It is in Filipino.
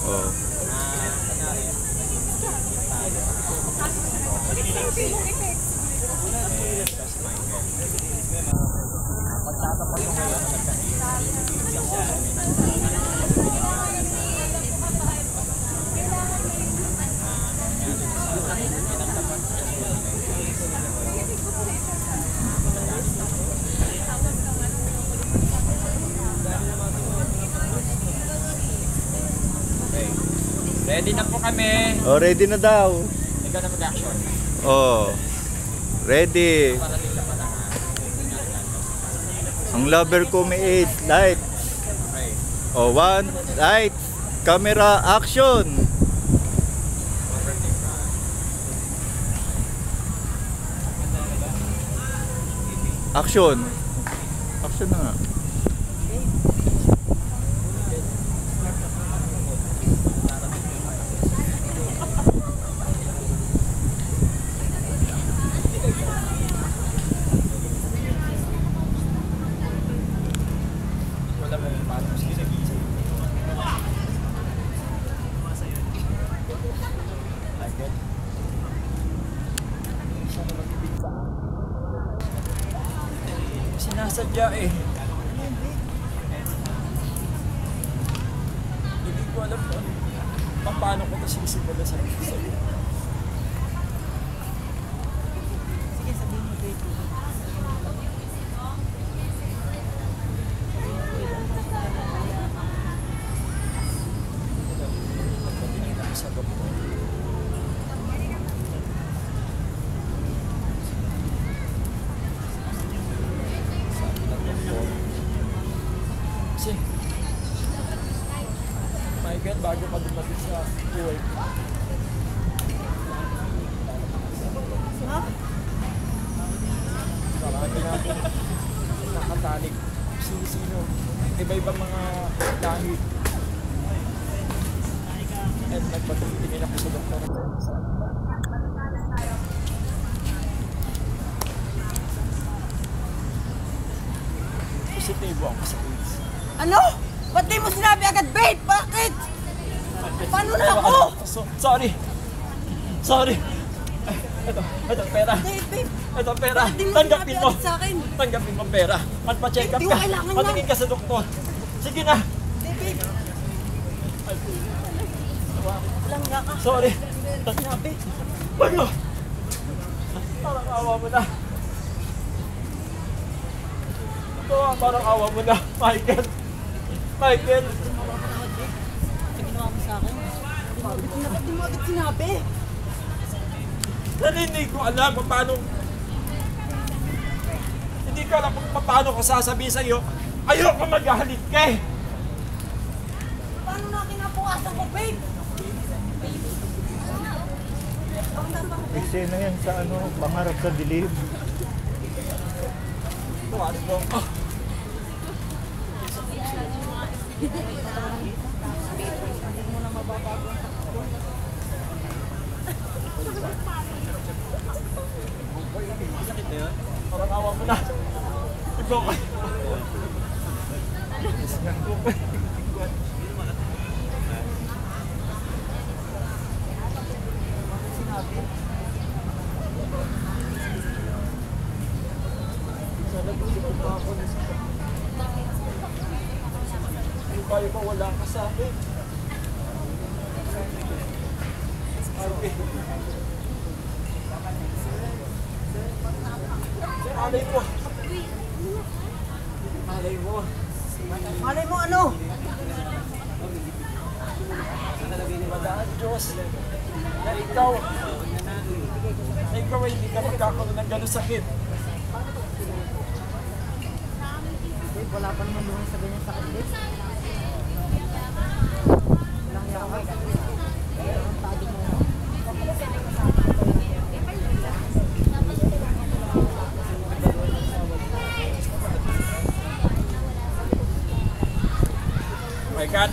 Oh. Ready na po kami. Oh, ready na daw. Ikaw na mag-action. Oh. Ready. Ang lover ko may 8 lights. Okay. Oh, 1 light. Camera action. Action. Action na nga. Sinasadya eh. Hindi ko alam paano ko ito sisimula sa sa'yo. Sige, sabihin mo dito. Sa doktor. Kasi, my God, bago pa dumating sa buhay ko. Ha? Marami natin nakatalig. Sino-sino. Iba-ibang mga lahi. And nagpatingin ako sa doktor. Positibo ako sa AIDS. Ano? Ba't di mo sinabi agad, babe? Bakit? Paano na ako? Sorry. Sorry. Ito, pera. Babe, babe. Ito, pera. Bakit di mo Tanggapin sinabi mo. agad sa akin? Tanggapin mo pera. Magpa-check up Hindi ka. ko kailangan Patingin ka sa doktor. Sige na. Babe, babe. Walang nga ka. Sorry. Sinabi. Ano? Parang awa mo na. Ito, parang awa mo na. Michael. Michael. Sa ginawa mo sa akin. Dapat di mo agad sinabi. Hindi ko alam kung paano. Hindi ko alam kung paano ko sasabihin sa iyo. Ayoko maghahalik ka eh. Paano na kinabukasan ko, babe? Eksena yan sa ano, pangarap sa dilim. Tuwarin mo. Oh. Hindi mo na mababago. Sakit na yun? Parang awa mo na. Ikaw ka. Sana gusto pa ako na sa hindi tayo mawala ka sa akin. Okay. Malay mo. Malay mo. Malay mo ano? Madaan Diyos na ikaw ay hindi ka magkakaroon ng gano'ng sakit. Babe, wala pa naman doon sa ganyan sakit, babe. Walang yakap. Ang tado mo. Oh my God.